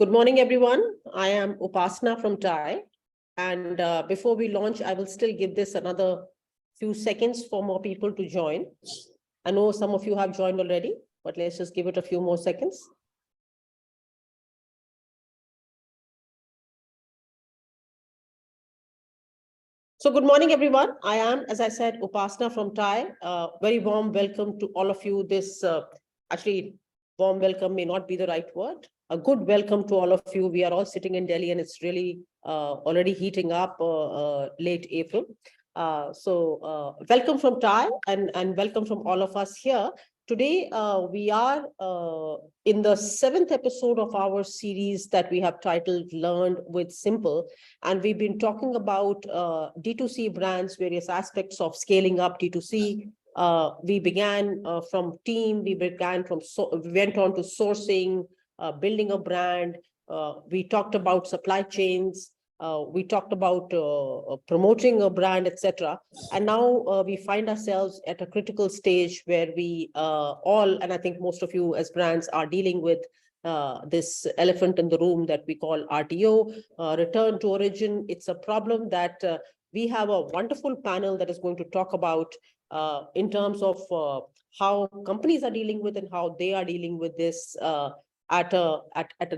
Good morning, everyone. I am Upasna from Thai. And before we launch, I will still give this another few seconds for more people to join. I know some of you have joined already, but let's just give it a few more seconds. So good morning, everyone. I am, as I said, Upasna from Thai. Very warm welcome to all of you. This actually, warm welcome may not be the right word. A good welcome to all of you. We are all sitting in Delhi and it's really already heating up late April. Welcome from Thai and welcome from all of us here. Today, we are in the 7th episode of our series that we have titled Learn with Simpl. And we've been talking about D2C brands, various aspects of scaling up D2C. We began from team, we went on to sourcing, building a brand. We talked about supply chains. We talked about promoting a brand, etc. And now we find ourselves at a critical stage where we all, and I think most of you as brands are dealing with this elephant in the room that we call RTO, return to origin. It's a problem that we have a wonderful panel that is going to talk about in terms of how companies are dealing with and how they are dealing with this at a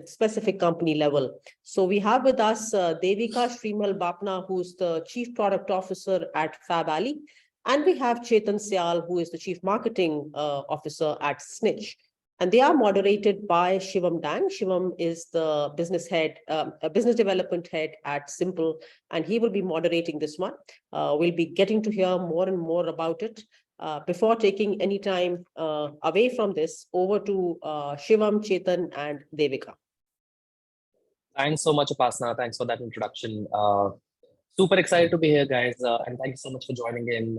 specific company level. So we have with us Devika Srimal Bapna, who's the Chief Product Officer at Faballey, and we have Chetan Siyal, who is the Chief Marketing Officer at Snitch. And they are moderated by Shivam Dang. Shivam is the business development head at Simpl, and he will be moderating this one. We'll be getting to hear more and more about it. Before taking any time away from this, over to Shivam, Chetan, and Devika. Thanks so much, Upasna. Thanks for that introduction. Super excited to be here, guys. And thank you so much for joining in.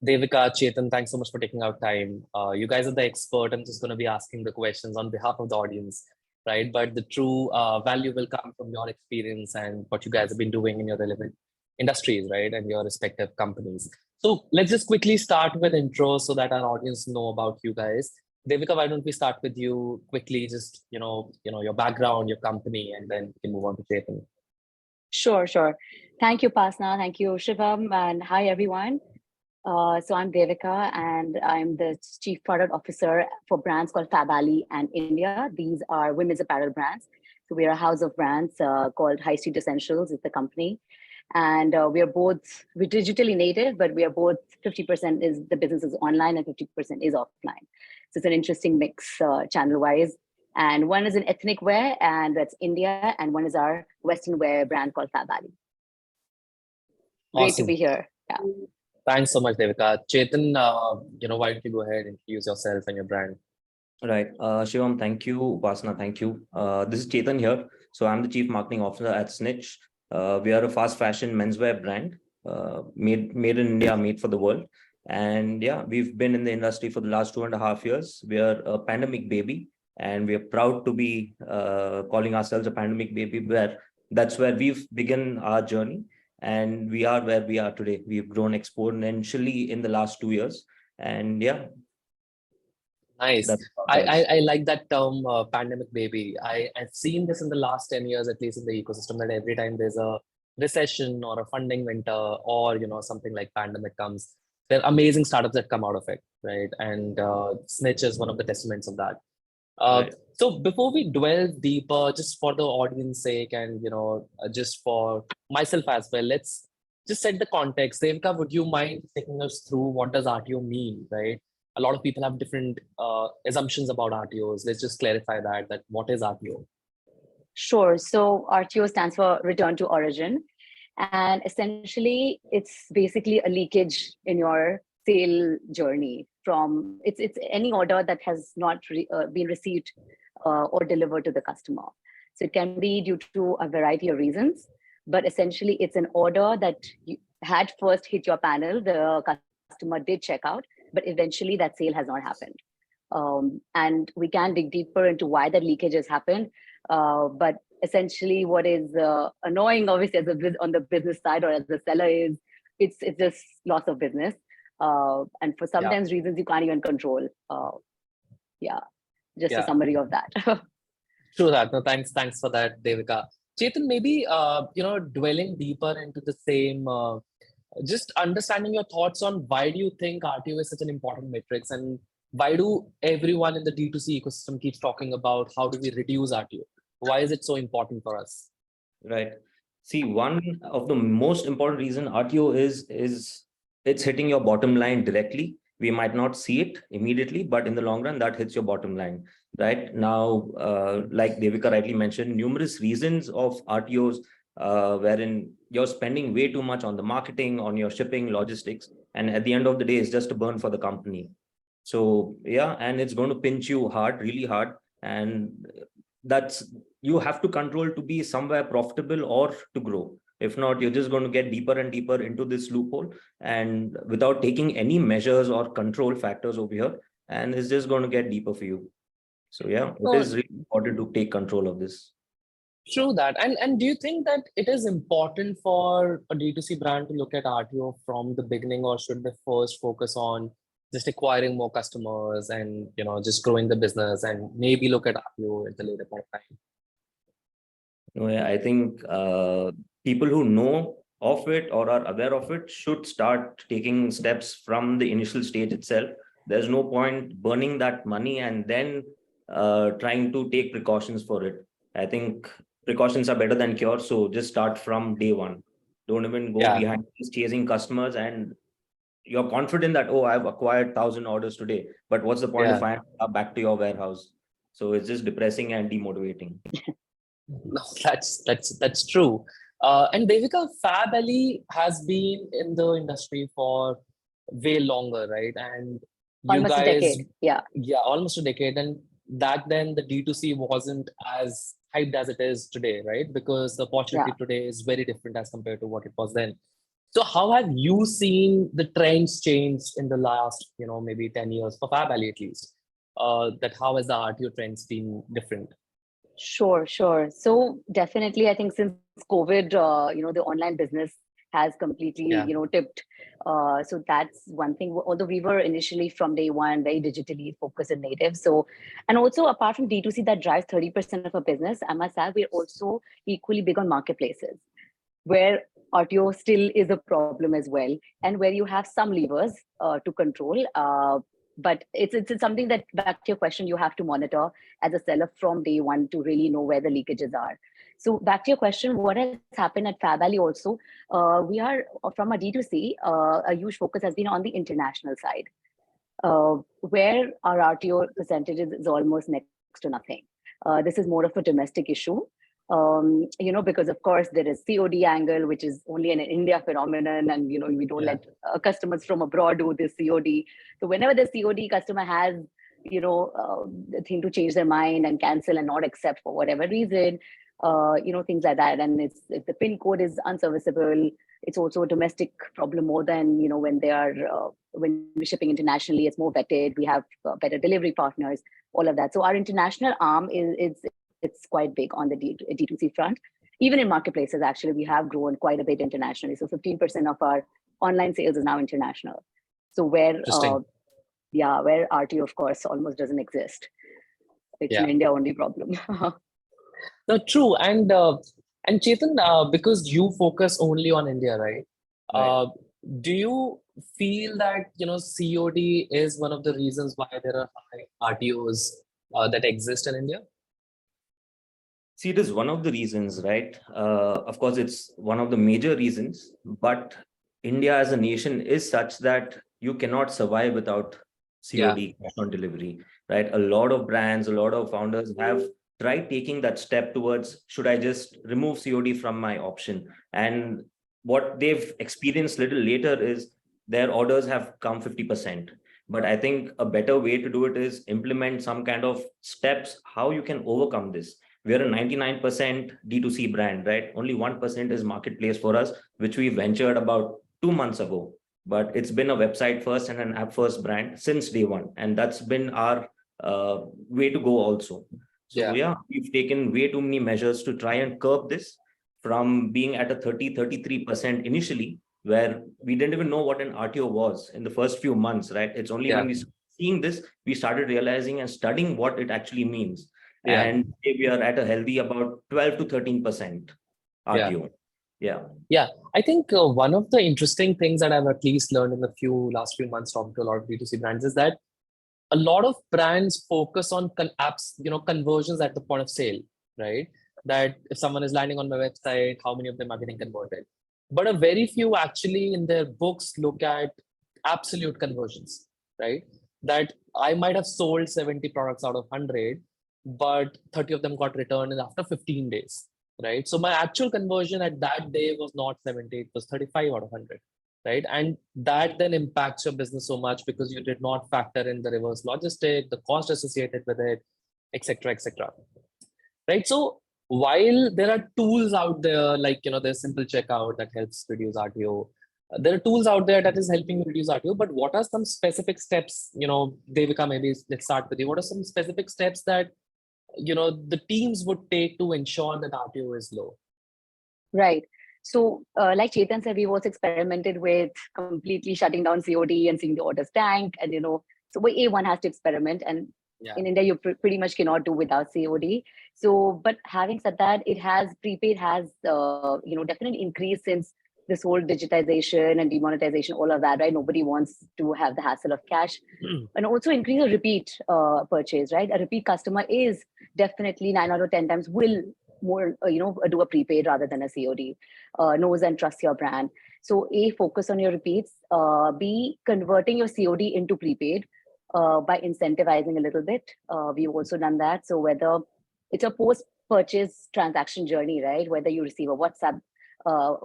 Devika, Chetan, thanks so much for taking out time. You guys are the expert. I'm just going to be asking the questions on behalf of the audience, right? But the true value will come from your experience and what you guys have been doing in your relevant industries, right? And your respective companies. So let's just quickly start with intros so that our audience know about you guys. Devika, why don't we start with you quickly? Just your background, your company, and then we can move on to Chetan. Sure. Thank you, Pasna. Thank you, Shivam, and hi everyone. So I'm Devika, and I'm the Chief Product Officer for brands called Faballey and India. These are women's apparel brands. So we're a house of brands called High Street Essentials is the company. And we're digitally native, but we are both 50% is the business is online and 50% is offline. So it's an interesting mix channel-wise. And one is an ethnic wear, and that's India, and one is our Western wear brand called Faballey. Great Awesome. to be here. Yeah. Thanks so much, Devika. Chetan, why don't you go ahead and introduce yourself and your brand? Right. Shivam, thank you. Upasna, thank you. This is Chetan here. So I'm the Chief Marketing Officer at Snitch. We are a fast fashion menswear brand, made in India, made for the world. And yeah, we've been in the industry for the last 2.5 years. We are a pandemic baby, and we are proud to be calling ourselves a pandemic baby. That's where we've begun our journey. And we are where we are today. We've grown exponentially in the last 2 years. And yeah. Nice. I like that term, pandemic baby. I've seen this in the last 10 years, at least in the ecosystem, that every time there's a recession or a funding winter or, something like pandemic comes, there are amazing startups that come out of it, right? And Snitch is one of the testaments of that. Right. So before we delve deeper, just for the audience sake and, just for myself as well, let's just set the context. Devika, would you mind taking us through what does RTO mean, right? A lot of people have different assumptions about RTOs. Let's just clarify that what is RTO? Sure. So RTO stands for Return to Origin. And essentially, it's basically a leakage in your sale journey from it's any order that has not been received or delivered to the customer. So it can be due to a variety of reasons, but essentially it's an order that you had first hit your panel, the customer did check out, but eventually that sale has not happened. And we can dig deeper into why that leakage has happened. But essentially what is annoying, obviously, on the business side or as a seller is it's just loss of business. And for sometimes reasons you can't even control. Just a summary of that. True that. No, thanks for that, Devika. Chetan, maybe dwelling deeper into the same, just understanding your thoughts on why do you think RTO is such an important metrics, and why do everyone in the D2C ecosystem keeps talking about how do we reduce RTO? Why is it so important for us? Right. See, one of the most important reason RTO is it's hitting your bottom line directly. We might not see it immediately, but in the long run, that hits your bottom line. Right now, like Devika rightly mentioned, numerous reasons of RTOs wherein you're spending way too much on the marketing, on your shipping, logistics, and at the end of the day, it's just a burn for the company. So yeah, and it's going to pinch you hard, really hard, and that's you have to control to be somewhere profitable or to grow. If not, you're just going to get deeper and deeper into this loophole and without taking any measures or control factors over here, and it's just going to get deeper for you. So yeah, it is really important to take control of this. True that. And do you think that it is important for a D2C brand to look at RTO from the beginning, or should they first focus on just acquiring more customers and just growing the business and maybe look at RTO at the later point of time? I think people who know of it or are aware of it should start taking steps from the initial stage itself. There's no point burning that money and then trying to take precautions for it. I think precautions are better than cure. So just start from day one. Don't even go behind chasing customers, and you're confident that, oh, I've acquired 1,000 orders today, but what's the point of finding back to your warehouse? So it's just depressing and demotivating. No, that's true. And Devika, Faballey has been in the industry for way longer, right? And you Almost guys, a decade. Yeah, almost a decade. And back then, the D2C wasn't as hyped as it is today, right? Because the opportunity today is very different as compared to what it was then. So how have you seen the trends change in the last, maybe 10 years for Faballey at least? That how has the RTO trends been different? sure. So definitely, I think since COVID, the online business has completely, tipped. So that's one thing. Although we were initially from day one very digitally focused and native. So, and also apart from D2C that drives 30% of our business, I must add, we're also equally big on marketplaces, where RTO still is a problem as well, and where you have some levers to control. But it's something that, back to your question, you have to monitor as a seller from day one to really know where the leakages are. So back to your question, what has happened at Faballey also, we are from a D2C, a huge focus has been on the international side, where our RTO percentages is almost next to nothing. This is more of a domestic issue. Because of course there is COD angle, which is only an India phenomenon, and we don't let customers from abroad do this COD. So whenever the COD customer has the thing to change their mind and cancel and not accept for whatever reason, things like that, and if the PIN code is unserviceable, it's also a domestic problem more than when they are when we're shipping internationally, it's more vetted. We have better delivery partners, all of that. So our international arm it's quite big on the D2C front. Even in marketplaces, actually, we have grown quite a bit internationally. So 15% of our online sales is now international. So where RTO, of course, almost doesn't exist. It's an India only problem. No, true. And Chetan, because you focus only on India, right? Do you feel that COD is one of the reasons why there are high RTOs that exist in India? See, it is one of the reasons, right? Of course, it's one of the major reasons, but India as a nation is such that you cannot survive without COD, cash on delivery, right? A lot of brands, a lot of founders have tried taking that step towards, should I just remove COD from my option? And what they've experienced little later is their orders have come 50%. But I think a better way to do it is implement some kind of steps, how you can overcome this. We're a 99% D2C brand, right? Only 1% is marketplace for us, which we ventured about 2 months ago. But it's been a website first and an app first brand since day one. And that's been our way to go also. So we've taken way too many measures to try and curb this, from being at a 33% initially, where we didn't even know what an RTO was in the first few months, right? It's only when we started seeing this, we started realizing and studying what it actually means. Yeah. And we are at a healthy about 12 to 13% RTO. Yeah. I think one of the interesting things that I've at least learned in the last few months talking to a lot of D2C brands is that a lot of brands focus on conversions at the point of sale, right? That if someone is landing on my website, how many of them are getting converted? But a very few actually in their books look at absolute conversions, right? That I might have sold 70 products out of 100, but 30 of them got returned after 15 days, right? So my actual conversion at that day was not 70, it was 35 out of 100, right? And that then impacts your business so much because you did not factor in the reverse logistic, the cost associated with it, etc., etc. Right? So while there are tools out there, like, there's Simpl Checkout that helps reduce RTO. There are tools out there that is helping you reduce RTO, but what are some specific steps, Devika, maybe let's start with you. What are some specific steps that, the teams would take to ensure that RTO is low? Right. So like Chetan said, we've also experimented with completely shutting down COD and seeing the orders tank. And, so one has to experiment. And in India, you pretty much cannot do without COD. So, but having said that, prepaid has, definitely increased since this whole digitization and demonetization, all of that, right? Nobody wants to have the hassle of cash. And also increase a repeat purchase, right? A repeat customer is definitely 9 out of 10 times will more, do a prepaid rather than a COD, knows and trusts your brand. So A, focus on your repeats, B, converting your COD into prepaid by incentivizing a little bit. We've also done that. So whether it's a post-purchase transaction journey, right? Whether you receive a WhatsApp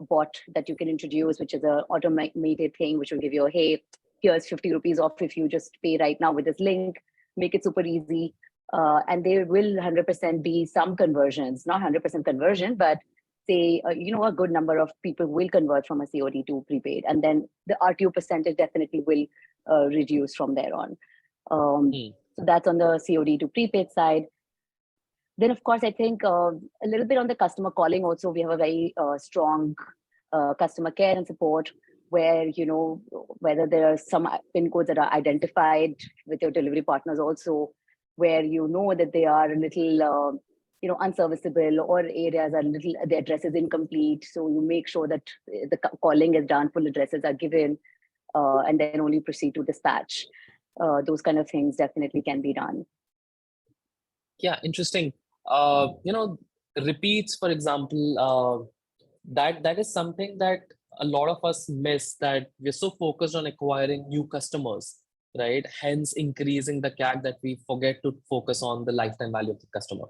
bot that you can introduce, which is an automated thing, which will give you hey, here's 50 rupees off if you just pay right now with this link, make it super easy. And there will 100% be some conversions, not 100% conversion, but say, a good number of people will convert from a COD to prepaid. And then the RTO percentage definitely will reduce from there on. So that's on the COD to prepaid side. Then, of course, I think a little bit on the customer calling also, we have a very strong customer care and support where, whether there are some PIN codes that are identified with your delivery partners also, where that they are a little, unserviceable or areas are the address is incomplete. So you make sure that the calling is done, full addresses are given, and then only proceed to dispatch. Those kind of things definitely can be done. Yeah, interesting. Repeats, for example, that is something that a lot of us miss, that we're so focused on acquiring new customers, right? Hence increasing the CAC that we forget to focus on the lifetime value of the customer,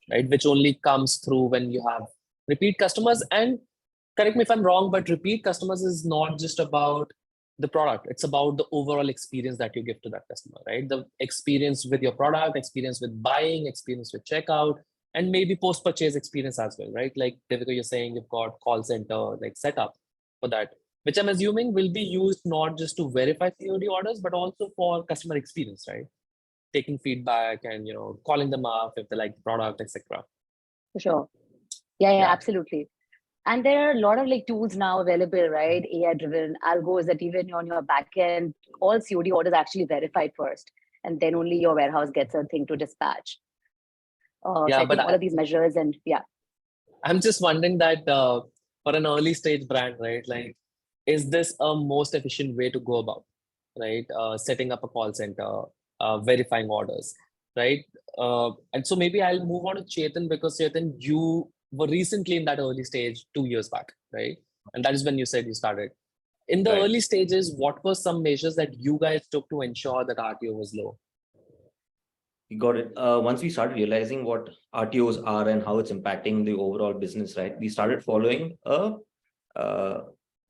right? Which only comes through when you have repeat customers. And correct me if I'm wrong, but repeat customers is not just about the product. It's about the overall experience that you give to that customer, right? The experience with your product, experience with buying, experience with checkout, and maybe post-purchase experience as well, right? Like Devika, you're saying you've got call center like set up for that, which I'm assuming will be used not just to verify COD orders, but also for customer experience, right? Taking feedback and, calling them up if they like the product, etc. For sure. Yeah, absolutely. And there are a lot of tools now available, right? AI-driven algos that even on your backend, all COD orders are actually verified first, and then only your warehouse gets a thing to dispatch. So I think all of these measures and I'm just wondering that for an early stage brand, right? Like, is this a most efficient way to go about, right? Setting up a call center, verifying orders, right? And so maybe I'll move on to Chetan, because Chetan, you were recently in that early stage 2 years back, right? And that is when you said you started. In the early stages, what were some measures that you guys took to ensure that RTO was low? You got it. Once we started realizing what RTOs are and how it's impacting the overall business, right? We started following a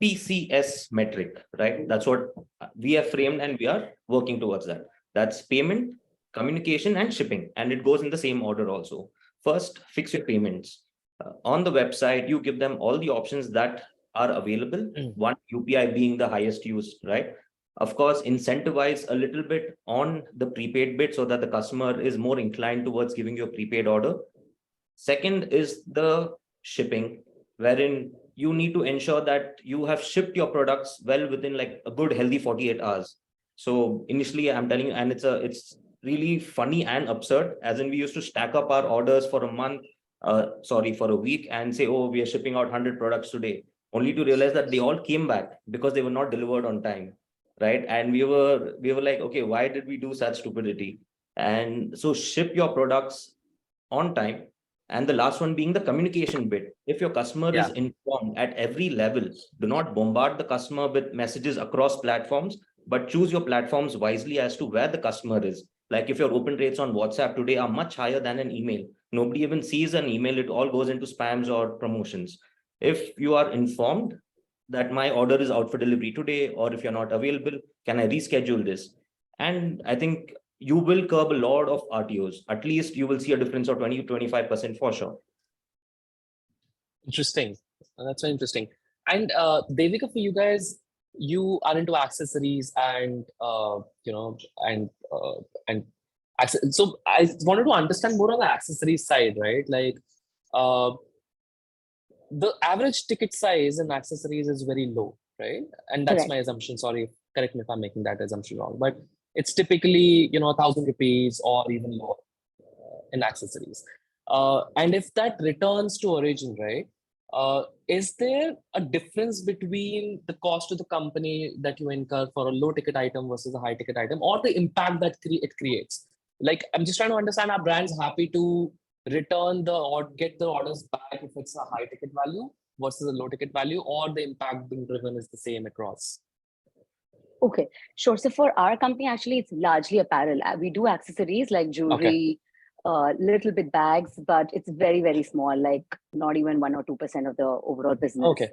PCS metric, right? That's what we have framed and we are working towards that. That's payment, communication, and shipping. And it goes in the same order also. First, fix your payments. On the website, you give them all the options that are available. One, UPI being the highest used, right? Of course, incentivize a little bit on the prepaid bit so that the customer is more inclined towards giving you a prepaid order. Second is the shipping, wherein you need to ensure that you have shipped your products well within a good healthy 48 hours. So initially I'm telling you, and it's really funny and absurd, as in we used to stack up our orders for a month, for a week, and say, oh, we are shipping out 100 products today, only to realize that they all came back because they were not delivered on time, right? And we were like, okay, why did we do such stupidity? And so ship your products on time. And the last one being the communication bit. If your customer is informed at every level, do not bombard the customer with messages across platforms, but choose your platforms wisely as to where the customer is. Like if your open rates on WhatsApp today are much higher than an email, nobody even sees an email, it all goes into spams or promotions. If you are informed that my order is out for delivery today, or if you're not available, can I reschedule this? And I think you will curb a lot of RTOs. At least you will see a difference of 20 to 25% for sure. Interesting. That's very interesting. And Devika, for you guys, you are into accessories and so I wanted to understand more on the accessories side, right? Like the average ticket size in accessories is very low, right? And that's Correct. my assumption. Sorry, correct me if I'm making that assumption wrong, but it's typically 1,000 rupees or even lower in accessories. And if that returns to origin, right? Is there a difference between the cost to the company that you incur for a low ticket item versus a high ticket item, or the impact that it creates? Like, I'm just trying to understand, are brands happy to return or get the orders back if it's a high ticket value versus a low ticket value, or the impact being driven is the same across? Okay, sure. So for our company, actually, it's largely apparel. We do accessories like jewelry, little bit bags, but it's very, very small, like not even 1 or 2% of the overall business. Okay.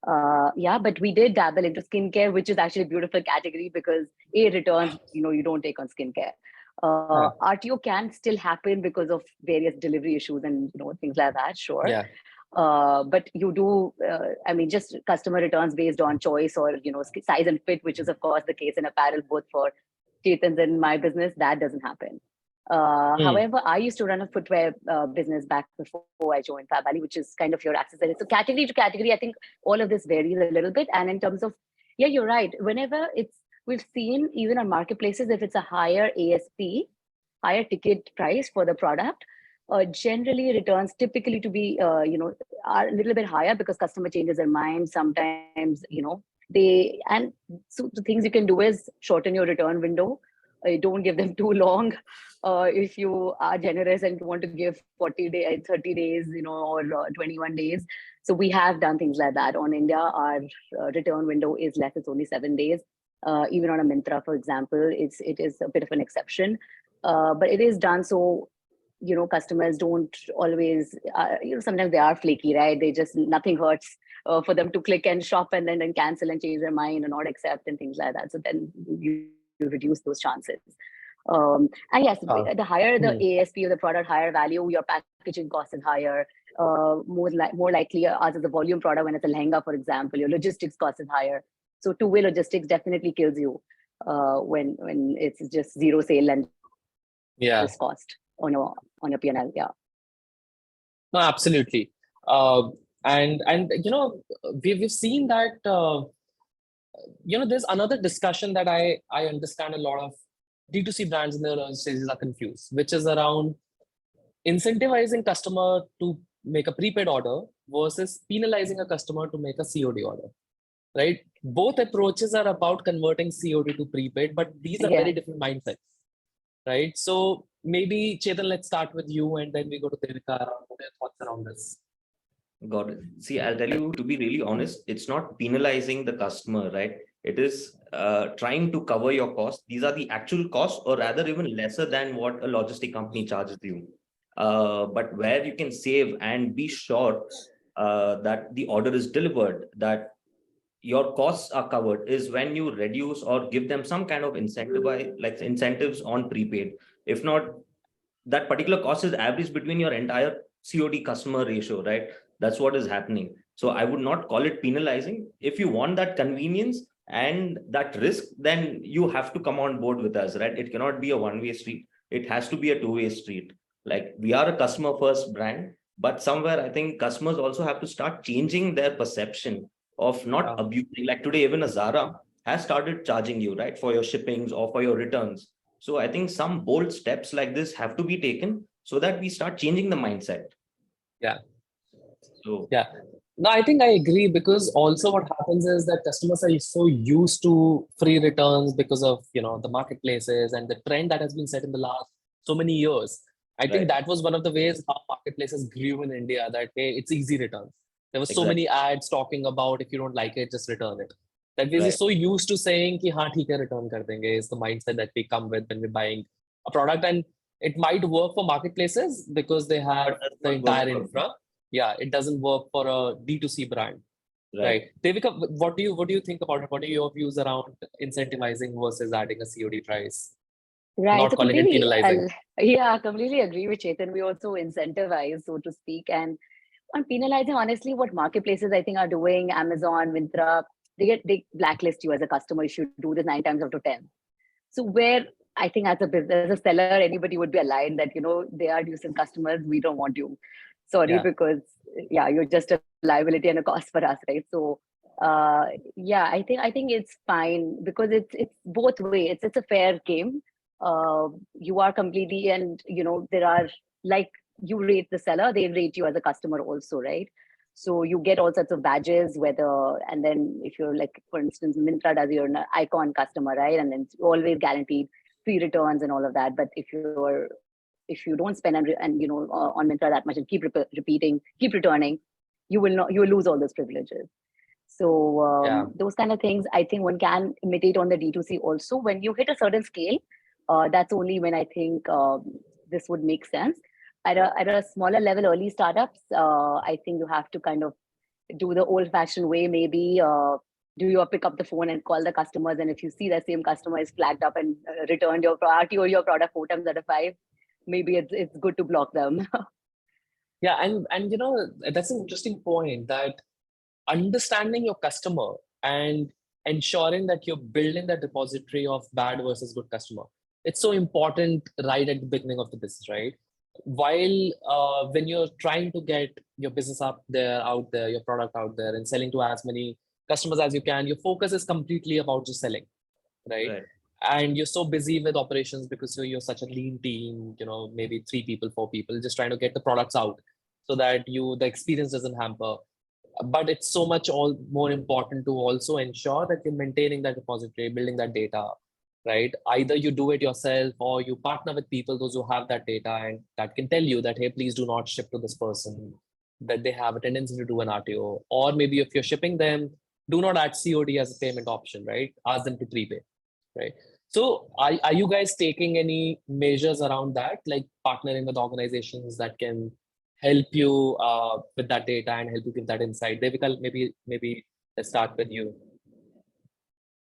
But we did dabble into skincare, which is actually a beautiful category because returns, you don't take on skincare. RTO can still happen because of various delivery issues and things like that, sure. Yeah. But you do, just customer returns based on choice or, size and fit, which is of course the case in apparel, both for Chetan's and my business, that doesn't happen. However, I used to run a footwear business back before I joined Faballey, which is kind of your accessories. So category to category, I think all of this varies a little bit. And in terms of, you're right. Whenever we've seen even on marketplaces, if it's a higher ASP, higher ticket price for the product, generally returns typically to be, are a little bit higher because customer changes their mind. Sometimes, so the things you can do is shorten your return window. Don't give them too long. If you are generous and want to give 40 days, 30 days, or 21 days. So we have done things like that. On India, our return window is less, it's only 7 days. Even on a Myntra, for example, it is a bit of an exception. But it is done so, customers don't always, sometimes they are flaky, right? They just, nothing hurts for them to click and shop and then cancel and change their mind and not accept and things like that. So then you reduce those chances. And yes, the higher the ASP of the product, higher value, your packaging cost is higher. More likely, as a volume product, when it's a lehenga, for example, your logistics cost is higher. So two-way logistics definitely kills you when it's just zero sale and this cost on your P&L. Yeah. No, absolutely. And we've seen that there's another discussion that I understand a lot of D2C brands in their early stages are confused, which is around incentivizing customer to make a prepaid order versus penalizing a customer to make a COD order, right? Both approaches are about converting COD to prepaid, but these are very different mindsets, right? So maybe Chetan, let's start with you and then we go to Devika. What are your thoughts around this? Got it. See, I'll tell you, to be really honest, it's not penalizing the customer, right? It is trying to cover your costs. These are the actual costs, or rather even lesser than what a logistic company charges you. But where you can save and be sure that the order is delivered, that your costs are covered, is when you reduce or give them some kind of incentives on prepaid. If not, that particular cost is averaged between your entire COD customer ratio, right? That's what is happening. So I would not call it penalizing. If you want that convenience and that risk, then you have to come on board with us, right? It cannot be a one-way street. It has to be a two-way street. Like, we are a customer first brand, but somewhere I think customers also have to start changing their perception of not abusing. Like today, even a Zara has started charging you, right, for your shippings or for your returns. So I think some bold steps like this have to be taken so that we start changing the mindset. Yeah. So yeah. No, I think I agree, because also what happens is that customers are so used to free returns because of, the marketplaces and the trend that has been set in the last so many years. I think Right. that was one of the ways how marketplaces grew in India, that hey, it's easy returns. There were so Exactly. many ads talking about, if you don't like it, just return it. That we're Right. so used to saying ki haan, theek hai, return kar denge, is the mindset that we come with when we're buying a product. And it might work for marketplaces because they have But that's the not work entire for infra. Yeah, it doesn't work for a D2C brand. right. Right. Devika, what do you think about it? What are your views around incentivizing versus adding a COD price? Right. Not So calling it completely, penalizing. yeah, completely agree with Chetan. We also incentivize, so to speak. And on penalizing, honestly, what marketplaces I think are doing, Amazon, Myntra, they blacklist you as a customer if you do this 9 times out of 10. So where I think as a business, as a seller, anybody would be aligned that, they are decent customers. We don't want you. Sorry, Yeah. because yeah, you're just a liability and a cost for us, right? So uh yeah, I think it's fine because it's both way. It's a fair game. You are completely, and there are, like, you rate the seller, they rate you as a customer also, right? So you get all sorts of badges, whether, and then if you're like, for instance, Myntra does, you're an icon customer, right? And then it's always guaranteed free returns and all of that. But if you don't spend on Myntra that much and keep repeating, keep returning, you will lose all those privileges. So Yeah. those kind of things, I think one can imitate on the D2C also. When you hit a certain scale, that's only when I think this would make sense. At a smaller level, early startups, I think you have to kind of do the old-fashioned way, maybe. Do you pick up the phone and call the customers, and if you see that same customer is flagged up and returned your product or your product 4 times out of 5, maybe it's good to block them. Yeah. And that's an interesting point, that understanding your customer and ensuring that you're building that repository of bad versus good customer. It's so important right at the beginning of the business, right? While when you're trying to get your business out there, your product out there, and selling to as many customers as you can, your focus is completely about just selling, right? Right. And you're so busy with operations because you're such a lean team, maybe 3 people, 4 people, just trying to get the products out so that the experience doesn't hamper. But it's so much all more important to also ensure that you're maintaining that repository, building that data, right? Either you do it yourself or you partner with people, those who have that data and that can tell you that, hey, please do not ship to this person, that they have a tendency to do an RTO. Or maybe if you're shipping them, do not add COD as a payment option, right? Ask them to prepay, right? So are you guys taking any measures around that, like partnering with organizations that can help you with that data and help you give that insight? Devika, maybe let's start with you.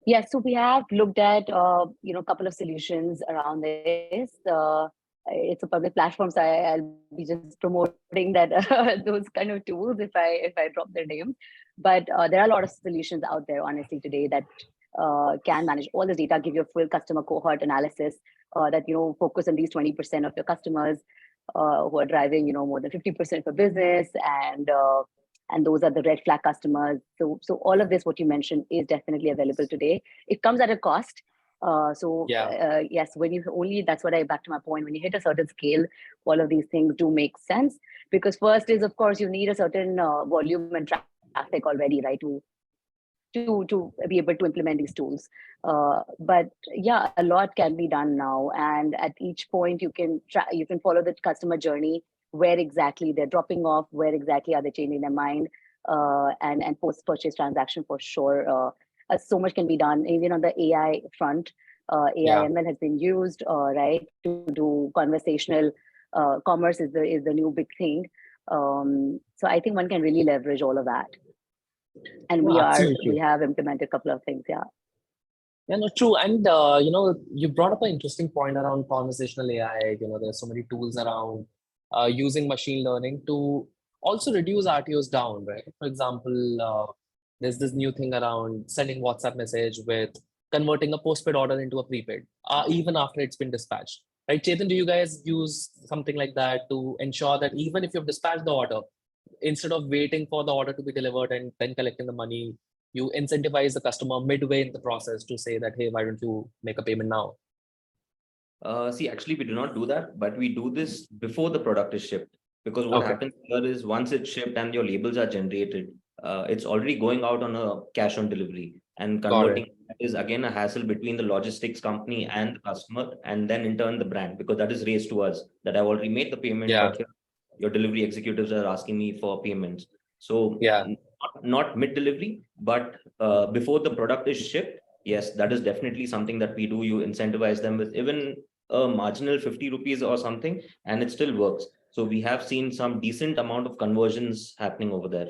Yes, so we have looked at a couple of solutions around this. It's a public platform, so I'll be just promoting that those kind of tools if I drop their names. But there are a lot of solutions out there, honestly, today that can manage all this data, give you a full customer cohort analysis, that focus on these 20% of your customers who are driving more than 50% of business, and those are the red flag customers. So all of this, what you mentioned, is definitely available today. It comes at a cost. Yes, when you only, that's what I back to my point. When you hit a certain scale, all of these things do make sense, because first is, of course, you need a certain volume and traffic already, right, to be able to implement these tools. But yeah, a lot can be done now, and at each point you can follow the customer journey, where exactly they're dropping off, where exactly are they changing their mind, and post purchase transaction for sure. So much can be done even on the AI front. AI ML has been used, right, to do conversational commerce is the new big thing. So I think one can really leverage all of that, and No, absolutely. we have implemented a couple of things. Yeah. Yeah, no, true. And you brought up an interesting point around conversational AI. There's so many tools around using machine learning to also reduce RTOs down, right? For example, there's this new thing around sending WhatsApp message with converting a postpaid order into a prepaid, even after it's been dispatched. Right, Chetan, do you guys use something like that to ensure that even if you've dispatched the order, instead of waiting for the order to be delivered and then collecting the money, you incentivize the customer midway in the process to say that, hey, why don't you make a payment now? See, actually, we do not do that, but we do this before the product is shipped. Because what Okay. happens here is once it's shipped and your labels are generated, it's already going out on a cash on delivery, and Got it. converting is again a hassle between the logistics company and the customer, and then in turn the brand, because that is raised to us that I've already made the payment, Yeah. but here your delivery executives are asking me for payments. So Yeah. not mid delivery, but before the product is shipped. Yes, that is definitely something that we do. You incentivize them with even a marginal 50 rupees or something, and it still works. So we have seen some decent amount of conversions happening over there.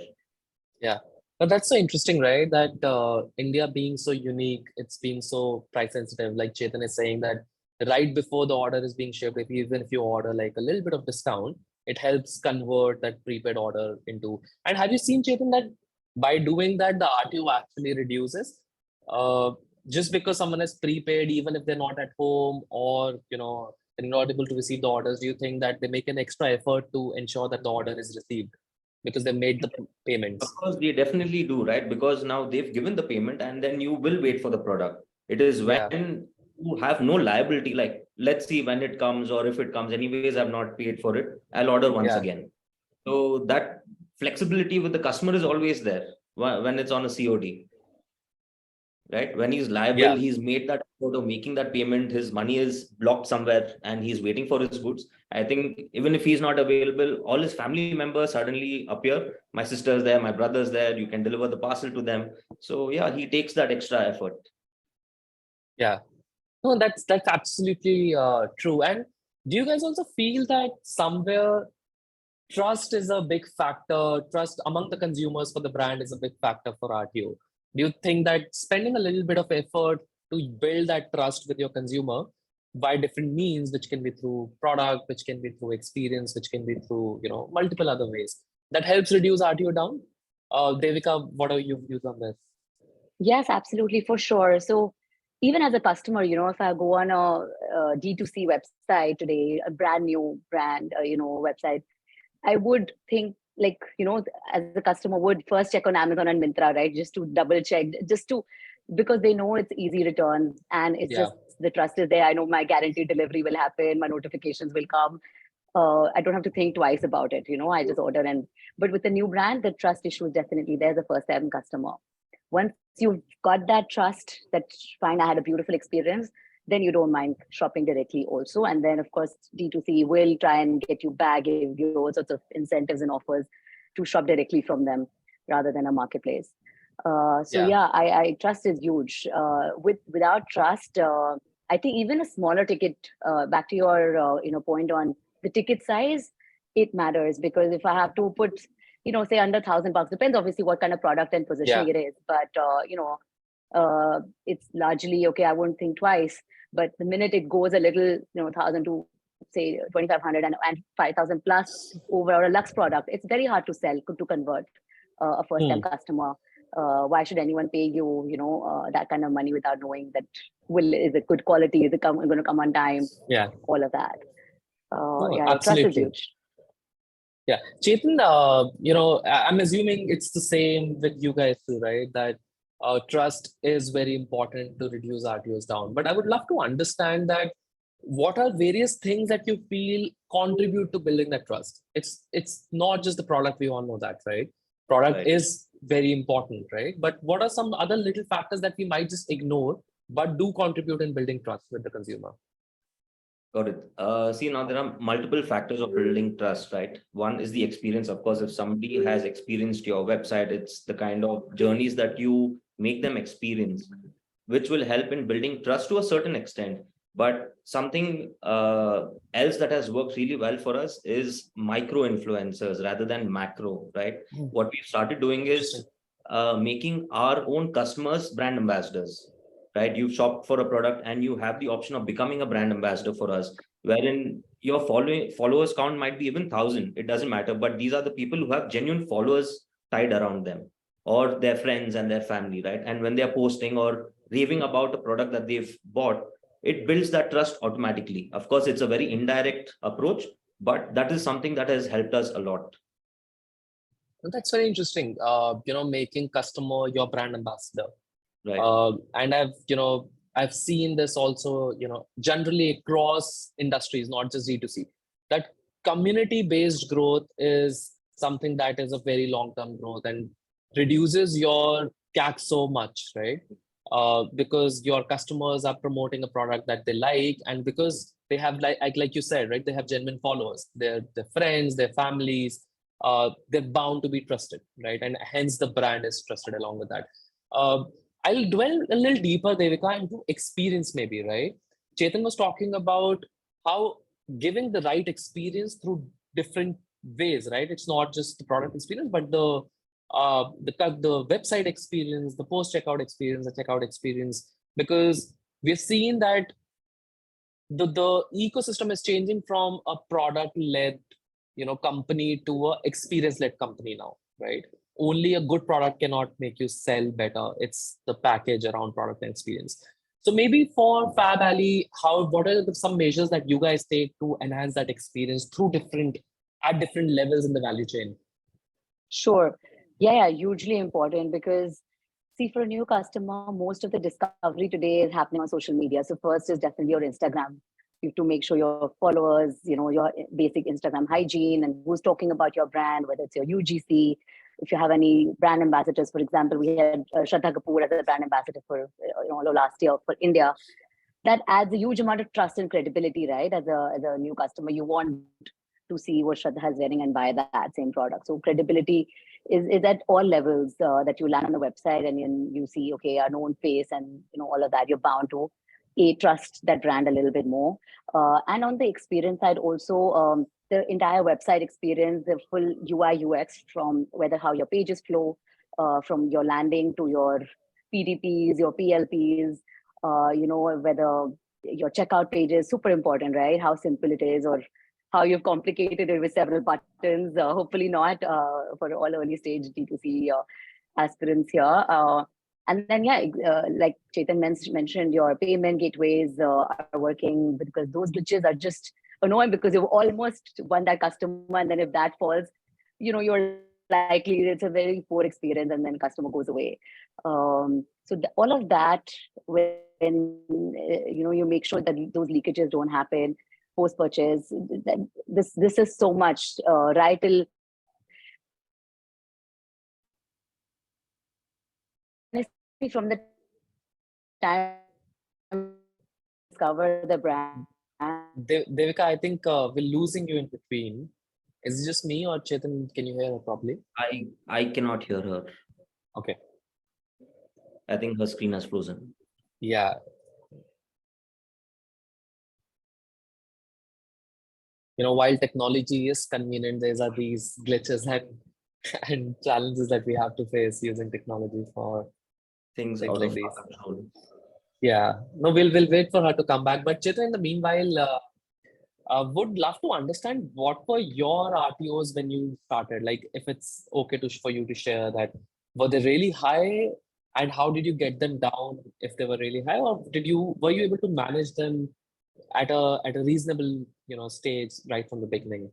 Yeah. But that's so interesting, right? That India being so unique, it's being so price sensitive. Like Chetan is saying that right before the order is being shipped, even if you order like a little bit of discount, it helps convert that prepaid order into. And have you seen, Chetan, that by doing that, the RTO actually reduces? Uh, just because someone is prepaid, even if they're not at home or they're not able to receive the orders, do you think that they make an extra effort to ensure that the order is received because they made the payments? Of course, they definitely do, right? Because now they've given the payment and then you will wait for the product. It is Yeah. when you have no liability, like let's see when it comes, or if it comes, anyways, I've not paid for it, I'll order once Yeah. again. So that flexibility with the customer is always there when it's on a COD, right? When he's liable, Yeah. he's made that effort of making that payment, his money is blocked somewhere and he's waiting for his goods. I think even if he's not available, all his family members suddenly appear. My sister's there, my brother's there, you can deliver the parcel to them. So yeah, he takes that extra effort. Yeah. No, that's absolutely true. And do you guys also feel that somewhere trust is a big factor? Trust among the consumers for the brand is a big factor for RTO. Do you think that spending a little bit of effort to build that trust with your consumer by different means, which can be through product, which can be through experience, which can be through multiple other ways, that helps reduce RTO down? Devika, what are your views on this? Yes, absolutely, for sure. So even as a customer, if I go on a D2C website today, a brand new brand, website, I would think like, as a customer would first check on Amazon and Myntra, right? Just to double check, because they know it's easy returns and it's Yeah. just the trust is there. I know my guaranteed delivery will happen, my notifications will come. I don't have to think twice about it. I just order but with the new brand, the trust issue is definitely there. The first time customer. Once you've got that trust, that fine, I had a beautiful experience, then you don't mind shopping directly also. And then of course, D2C will try and get you back, give you all sorts of incentives and offers to shop directly from them rather than a marketplace. Yeah. I trust is huge. Without trust, I think even a smaller ticket. Back to your point on the ticket size, it matters because if I have to put say under $1,000, depends obviously what kind of product and positioning it is. But it's largely okay. I wouldn't think twice. But the minute it goes a little, 1,000 to say 2,500 and 5,000 plus over a Lux product, it's very hard to sell to convert a first-time customer. Why should anyone pay you, that kind of money without knowing that is it good quality? Is it going to come on time? Yeah. All of that. Trust is Absolutely. huge. Yeah, Chetan, I'm assuming it's the same with you guys too, right? That trust is very important to reduce RTOs down. But I would love to understand that what are various things that you feel contribute to building that trust? It's not just the product, we all know that, right? Product Right. is very important, right? But what are some other little factors that we might just ignore, but do contribute in building trust with the consumer? Got it. See, now there are multiple factors of building trust, right? One is the experience. Of course, if somebody has experienced your website, it's the kind of journeys that you make them experience, which will help in building trust to a certain extent. But something else that has worked really well for us is micro influencers rather than macro, right? What we've started doing is making our own customers brand ambassadors. Right, you've shopped for a product and you have the option of becoming a brand ambassador for us, wherein your followers count might be even 1,000. It doesn't matter, but these are the people who have genuine followers tied around them, or their friends and their family, right? And when they're posting or raving about a product that they've bought, it builds that trust automatically. Of course, it's a very indirect approach, but that is something that has helped us a lot. That's very interesting. Making customer your brand ambassador. Right. And I've seen this also, generally across industries, not just D2C, that community-based growth is something that is a very long-term growth and reduces your CAC so much, right? Because your customers are promoting a product that they like, and because they have, like you said, right, they have genuine followers, their friends, their families, they're bound to be trusted, right? And hence the brand is trusted along with that. I'll dwell a little deeper, Devika, into experience maybe, right? Chetan was talking about how giving the right experience through different ways, right? It's not just the product experience, but the website experience, the post checkout experience, the checkout experience, because we've seen that the ecosystem is changing from a product led company to a experience led company now, right? Only a good product cannot make you sell better. It's the package around product and experience. So maybe for Faballey, what are some measures that you guys take to enhance that experience through different levels in the value chain? Sure. Yeah, hugely important, because see, for a new customer, most of the discovery today is happening on social media. So first is definitely your Instagram. You have to make sure your followers, your basic Instagram hygiene and who's talking about your brand, whether it's your UGC. If you have any brand ambassadors, for example, we had Shraddha Kapoor as a brand ambassador for last year for India. That adds a huge amount of trust and credibility, right? As a new customer, you want to see what Shraddha is wearing and buy that same product. So credibility is at all levels, that you land on the website and you see, okay, a known face and all of that. You're bound to trust that brand a little bit more. And on the experience side also, the entire website experience, the full UI UX, from whether how your pages flow, from your landing to your PDPs, your PLPs, whether your checkout page is super important, right? How simple it is, or how you've complicated it with several buttons. Hopefully not for all early stage D2C aspirants here. And then, like Chetan mentioned, your payment gateways are working, because those glitches are just annoying, because you've almost won that customer, and then if that falls, you're likely it's a very poor experience, and then customer goes away. So all of that, when you make sure that those leakages don't happen post purchase, this is so much right till from the time discover the brand. Devika, I think we're losing you in between. Is it just me, or Chetan, can you hear her properly? I cannot hear her. Okay. I think her screen has frozen. Yeah. While technology is convenient, there are these glitches and challenges that we have to face using technology for things like out of these. our control. Yeah. No, we'll wait for her to come back. But Chetan, in the meanwhile, would love to understand what were your RTOs when you started. Like, if it's okay for you to share that, were they really high, and how did you get them down if they were really high, or were you able to manage them at a reasonable stage right from the beginning?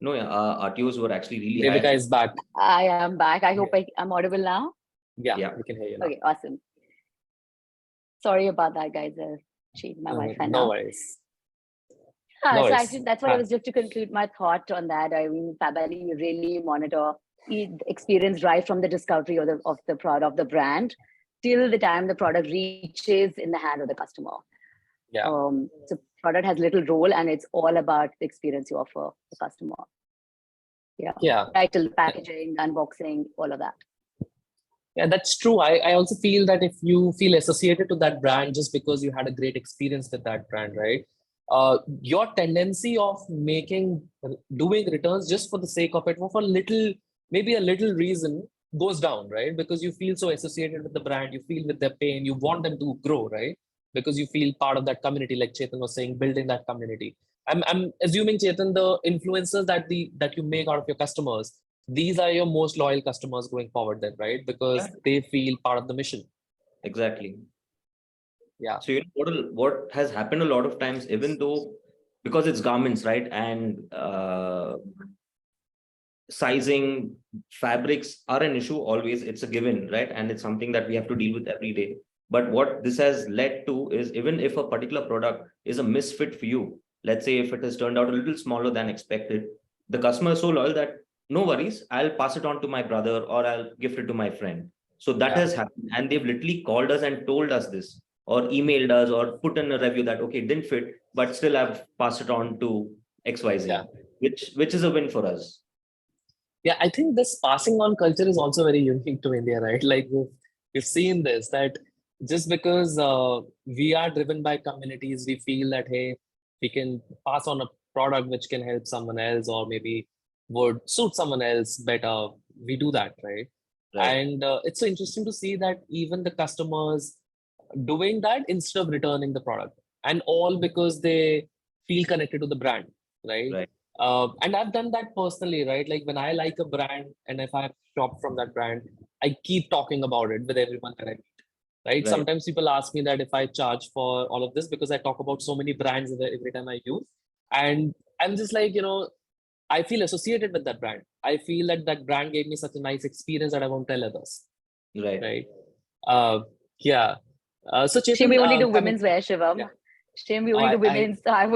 No, yeah, RTOs were actually really Devika high. is back. I am back. I hope I'm audible now. Yeah, we can hear you now. Okay, awesome. Sorry about that, guys. Changed my Wi-Fi now. No worries. So actually, that's what I was just to conclude my thought on that. I mean, Faballey, you really monitor experience right from the discovery of the brand till the time the product reaches in the hand of the customer. Yeah. So product has little role, and it's all about the experience you offer the customer. Yeah. Title, packaging, unboxing, all of that. Yeah, that's true. I also feel that if you feel associated to that brand just because you had a great experience with that brand, right? Your tendency of doing returns just for the sake of it, or for maybe a little reason, goes down, right? Because you feel so associated with the brand, you feel with their pain, you want them to grow, right? Because you feel part of that community, like Chetan was saying, building that community. I'm assuming, Chetan, the influencers that you make out of your customers, these are your most loyal customers going forward then, right? Because they feel part of the mission. Exactly. Yeah. So what has happened a lot of times, even though, because it's garments, right? And sizing, fabrics are an issue always. It's a given, right? And it's something that we have to deal with every day. But what this has led to is, even if a particular product is a misfit for you, let's say if it has turned out a little smaller than expected, the customer is so loyal that no worries, I'll pass it on to my brother or I'll gift it to my friend. So that has happened. And they've literally called us and told us this, or emailed us, or put in a review that, okay, it didn't fit, but still I've passed it on to XYZ, which is a win for us. Yeah, I think this passing on culture is also very unique to India, right? Like we've seen this, that just because we are driven by communities, we feel that, hey, we can pass on a product which can help someone else or maybe would suit someone else better. We do that, right? And it's so interesting to see that even the customers doing that instead of returning the product, and all because they feel connected to the brand, right? And I've done that personally, right? Like when I like a brand and if I've shopped from that brand, I keep talking about it with everyone that I meet, right? Sometimes people ask me that if I charge for all of this because I talk about so many brands every time I use. And I'm just like, I feel associated with that brand. I feel that that brand gave me such a nice experience that I won't tell others. Right. Yeah. So Chetan, Shame we only do women's wear, Shivam. Yeah. Shame we only do women's. So I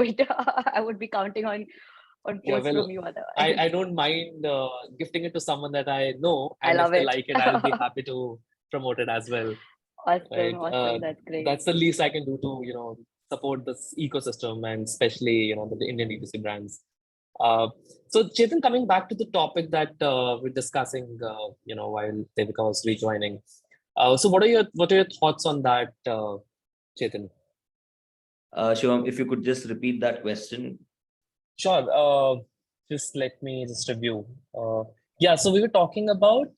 would be counting on posts from you otherwise. I don't mind gifting it to someone that I know, and I love if they it. like it, I'll be happy to promote it as well. Awesome, awesome. That's great. That's the least I can do to support this ecosystem, and especially the Indian D2C brands. So Chetan, coming back to the topic that we're discussing, while Devika was rejoining. So what are your thoughts on that, Chetan? Shivam, if you could just repeat that question. Sure. Just let me just review. Yeah, so we were talking about.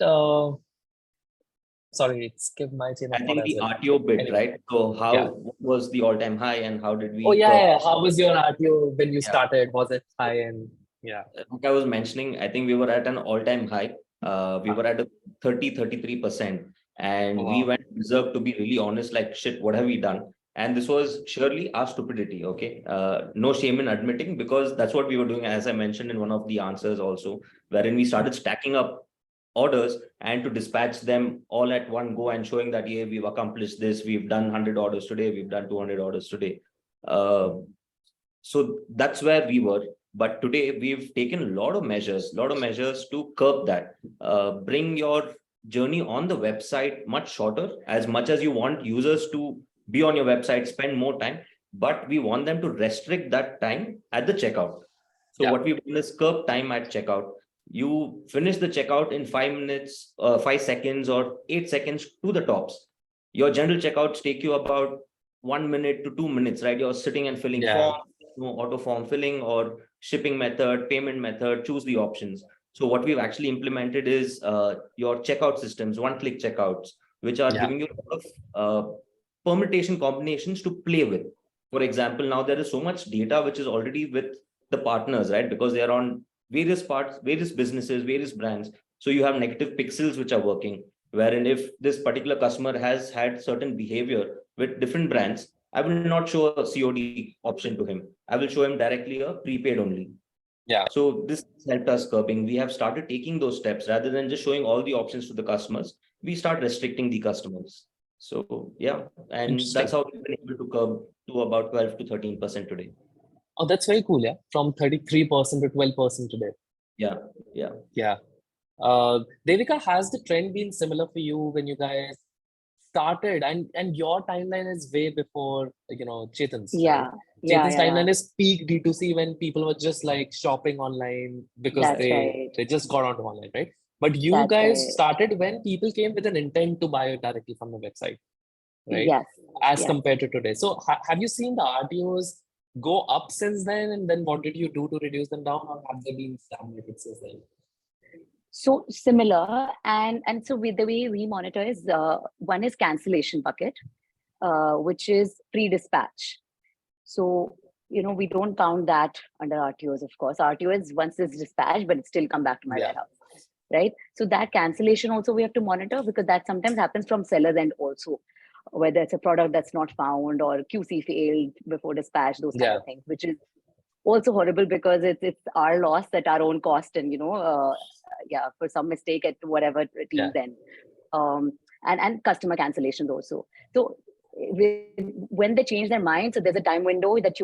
Sorry, skip my chain of thought. I think the RTO bit, right? So what was the all-time high, and how did we? Oh yeah. How was your RTO when you started? Was it high? And like I was mentioning, I think we were at an all-time high. We were at a 33%, and we went reserved, to be really honest. Like, shit, what have we done? And this was surely our stupidity. Okay, no shame in admitting, because that's what we were doing, as I mentioned in one of the answers also, wherein we started stacking up orders and to dispatch them all at one go and showing that, yeah, we've accomplished this, we've done 100 orders today, we've done 200 orders today. So that's where we were. But today we've taken a lot of measures to curb that. Bring your journey on the website much shorter, as much as you want users to be on your website, spend more time, but we want them to restrict that time at the checkout. So what we've done is curb time at checkout. You finish the checkout in 5 minutes, 5 seconds or 8 seconds to the tops. Your general checkouts take you about 1 minute to 2 minutes, right? You're sitting and filling forms, auto form filling or shipping method, payment method, choose the options. So what we've actually implemented is your checkout systems, one-click checkouts, which are giving you a lot of permutation combinations to play with. For example, now there is so much data which is already with the partners, right? Because they are on various parts, various businesses, various brands. So you have negative pixels which are working, wherein if this particular customer has had certain behavior with different brands, I will not show a COD option to him. I will show him directly a prepaid only. So this helped us curbing. We have started taking those steps rather than just showing all the options to the customers. We start restricting the customers. So and that's how we've been able to curb to about 12 to 13% today. Oh, that's very cool. Yeah, from 33% to 12% today. Yeah. Devika, has the trend been similar for you when you guys started? And your timeline is way before Chetan's. Right? Chetan's timeline is peak D2C when people were just like shopping online because they just got onto online, right? But you guys started when people came with an intent to buy it directly from the website, right? As compared to today. So have you seen the RTOs go up since then? And then what did you do to reduce them down, or have they been stagnated since then? So similar, and so the way we monitor is one is cancellation bucket, which is pre-dispatch. So we don't count that under RTOs, of course. RTO is once it's dispatched, but it still come back to my warehouse, right? So that cancellation also we have to monitor, because that sometimes happens from sellers end also, whether it's a product that's not found or QC failed before dispatch, those kind of things, which is also horrible because it's our loss at our own cost, and for some mistake at whatever team's end. and customer cancellations also. So when they change their mind, so there's a time window that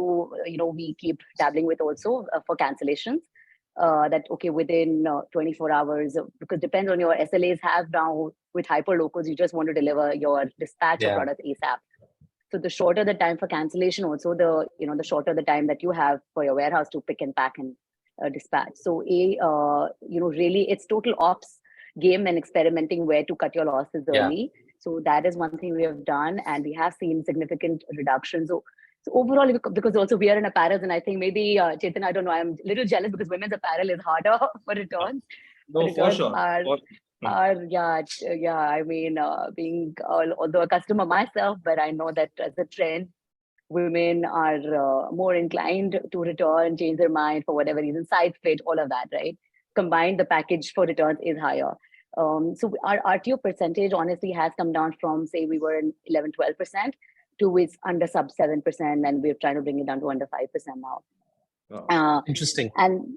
we keep dabbling with also for cancellations. That okay, within 24 hours, because depends on your SLAs have now with hyper locals, you just want to deliver your dispatch or product ASAP. So the shorter the time for cancellation, also the shorter the time that you have for your warehouse to pick and pack and dispatch. So really it's total ops game and experimenting where to cut your losses early. So that is one thing we have done, and we have seen significant reductions. So overall, because also we are in apparel, and I think maybe Chetan, I don't know, I'm a little jealous because women's apparel is harder for returns. No, returns for sure. I mean, being although a customer myself, but I know that as a trend, women are more inclined to return, change their mind for whatever reason, size, fit, all of that, right? Combined, the package for returns is higher. So our RTO percentage honestly has come down from, say, we were in 11-12% to it's under sub 7%, and we're trying to bring it down to under 5% now. Interesting. And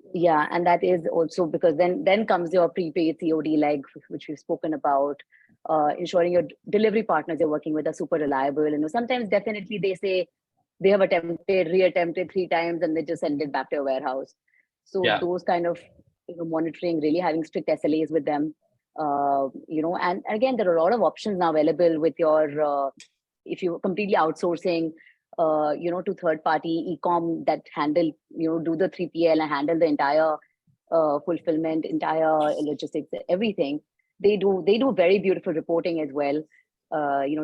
that is also because then comes your prepaid COD leg, which we've spoken about. Ensuring your delivery partners you're working with are super reliable. And sometimes definitely they say they have reattempted 3 times, and they just send it back to your warehouse. So those kind of monitoring, really having strict SLAs with them. And again, there are a lot of options now available with your if you're completely outsourcing to third party e-com that handle do the 3PL and handle the entire fulfillment, entire logistics, everything. They do very beautiful reporting as well.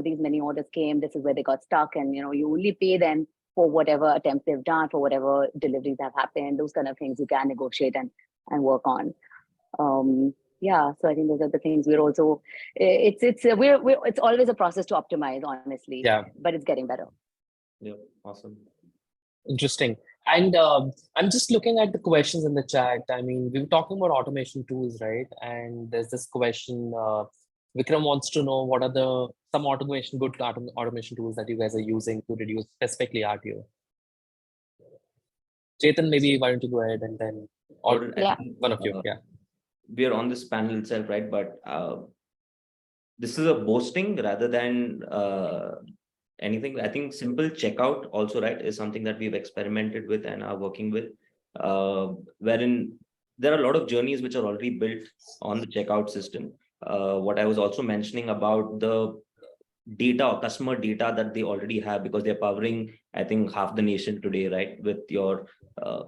These many orders came, this is where they got stuck, and you only pay them for whatever attempts they've done, for whatever deliveries have happened. Those kind of things you can negotiate and work on. So I think those are the things we're also. It's always a process to optimize, honestly. But it's getting better. Yeah, awesome. Interesting. And I'm just looking at the questions in the chat. I mean, we were talking about automation tools, right? And there's this question. Vikram wants to know what are some automation tools that you guys are using to reduce specifically RTO. Chetan, maybe why don't you go ahead and then one of you. We are on this panel itself, right? But this is a boasting rather than anything. I think simple checkout also, right, is something that we've experimented with and are working with, wherein there are a lot of journeys which are already built on the checkout system. What I was also mentioning about the data or customer data that they already have, because they're powering, I think, half the nation today, right, with your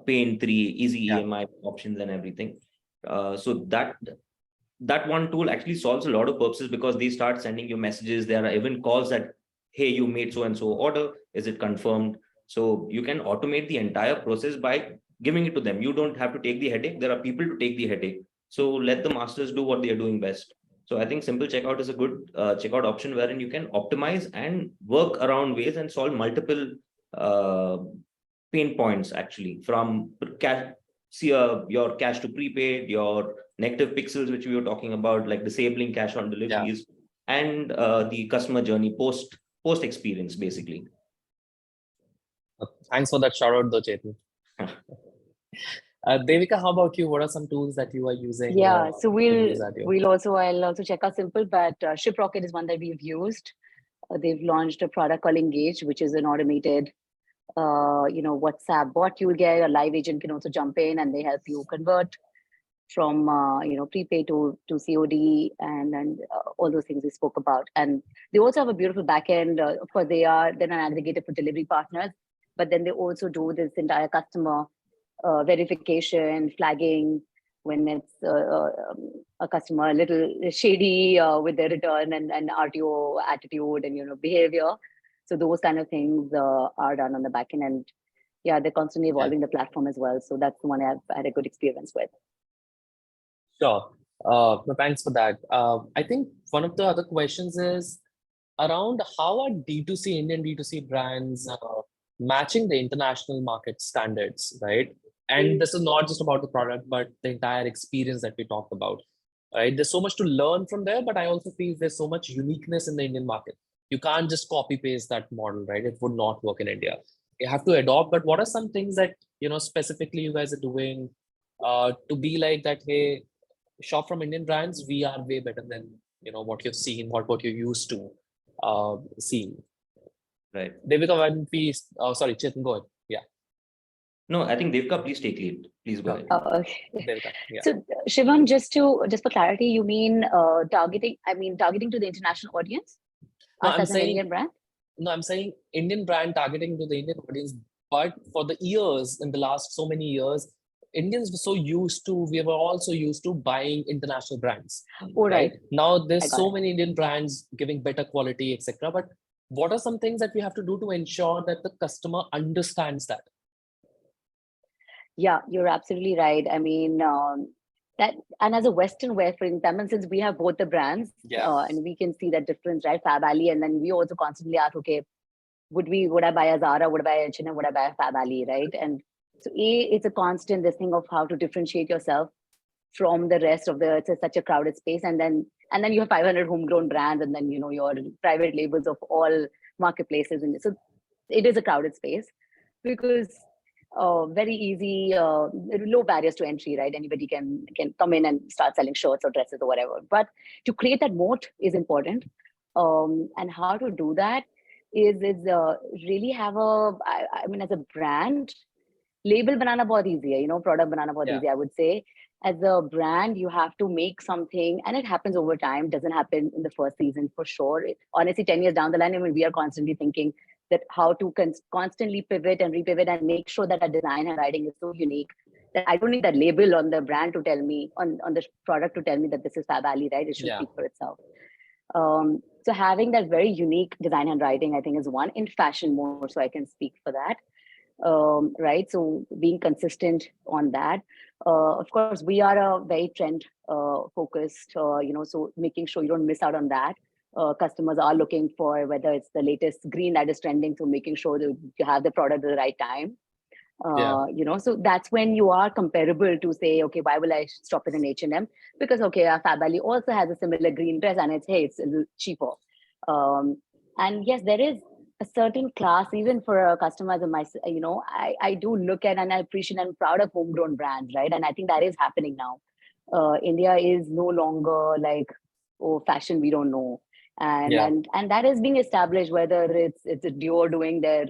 Pay in 3, easy EMI options and everything. So that one tool actually solves a lot of purposes, because they start sending you messages. There are even calls that, hey, you made so and so order, is it confirmed? So you can automate the entire process by giving it to them. You don't have to take the headache. There are people to take the headache. So let the masters do what they are doing best. So I think simple checkout is a good checkout option wherein you can optimize and work around ways and solve multiple pain points, actually, from your cash to prepaid, your negative pixels, which we were talking about, like disabling cash on deliveries, and the customer journey post experience, basically. Thanks for that shout out though, Chetan. Devika, how about you? What are some tools that you are using? So I'll also check out Simpl, but ShipRocket is one that we've used. They've launched a product called Engage, which is an automated WhatsApp bot. You'll get a live agent can also jump in, and they help you convert from prepaid to COD and all those things we spoke about. And they also have a beautiful backend. Of course, they're an aggregator for delivery partners, but then they also do this entire customer verification, flagging when it's a customer a little shady with their return and RTO attitude and behavior. So those kind of things are done on the back end, and they're constantly evolving the platform as well. So that's the one I've had a good experience with. Sure. Thanks for that. I think one of the other questions is around how are Indian D2C brands matching the international market standards, right? And this is not just about the product, but the entire experience that we talked about, right? There's so much to learn from there, but I also feel there's so much uniqueness in the Indian market. You can't just copy paste that model, right? It would not work in India. You have to adopt. But what are some things that specifically you guys are doing to be like that? Hey, shop from Indian brands. We are way better than what you've seen, what you're used to seeing. Right. Devika, why don't we, sorry, Chetan, go ahead. Yeah. No, I think Devika, please take lead. Please go ahead. Okay. Devika, yeah. So Shivam, just for clarity, you mean targeting to the international audience? No, Us I'm as an saying, Indian brand? no, I'm saying Indian brand targeting to the Indian audience, but for the years, in the last so many years, Indians were so used to, we were also used to buying international brands, Oh, right? right. Now I there's got so it. many Indian brands giving better quality, etc. But what are some things that we have to do to ensure that the customer understands that? Yeah, you're absolutely right. I mean, that, and as a Western wear, for example, since we have both the brands, Yeah. and we can see that difference, right? Faballey, and then we also constantly ask, okay, would I buy a Zara, would I buy a H&M, would I buy a Faballey, right? And so it's a constant this thing of how to differentiate yourself from the rest of such a crowded space, and then you have 500 homegrown brands, and then your private labels of all marketplaces, and so it is a crowded space because very easy, low barriers to entry, right? Anybody can come in and start selling shirts or dresses or whatever. But to create that moat is important, and how to do that is really have I mean, as a brand, label banana bahut easy hai, product banana bahut easy, I would say. As a brand, you have to make something, and it happens over time. Doesn't happen in the first season for sure. Honestly, 10 years down the line, I mean, we are constantly thinking that how to constantly pivot and repivot and make sure that our design and writing is so unique that I don't need that label on the brand to tell me, on the product to tell me that this is Faballey, right? It should speak for itself. So having that very unique design and writing, I think, is one. In fashion more, so I can speak for that. Right? So being consistent on that. Of course, we are a very trend focused, so making sure you don't miss out on that. Customers are looking for whether it's the latest green that is trending, so making sure that you have the product at the right time. So that's when you are comparable to say, okay, why will I shop in an H&M? Because, okay, Faballey also has a similar green dress, and it's a little cheaper. And yes, there is a certain class, even for customers in my, I do look at and I appreciate and I'm proud of homegrown brands, right? And I think that is happening now. India is no longer like, oh, fashion we don't know. And that is being established, whether it's a Dior doing their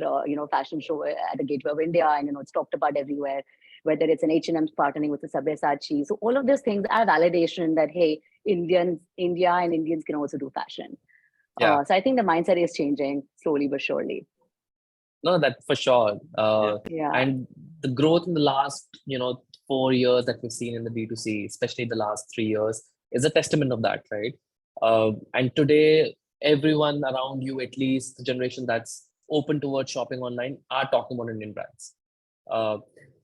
fashion show at the Gateway of India, and it's talked about everywhere, whether it's an H&M partnering with the Sabyasachi. So all of those things are validation that, hey, India and Indians can also do fashion. So I think the mindset is changing slowly but surely. No, that for sure. And the growth in the last 4 years that we've seen in the D2C, especially the last 3 years, is a testament of that, right? And today, everyone around you, at least the generation that's open towards shopping online, are talking about Indian brands.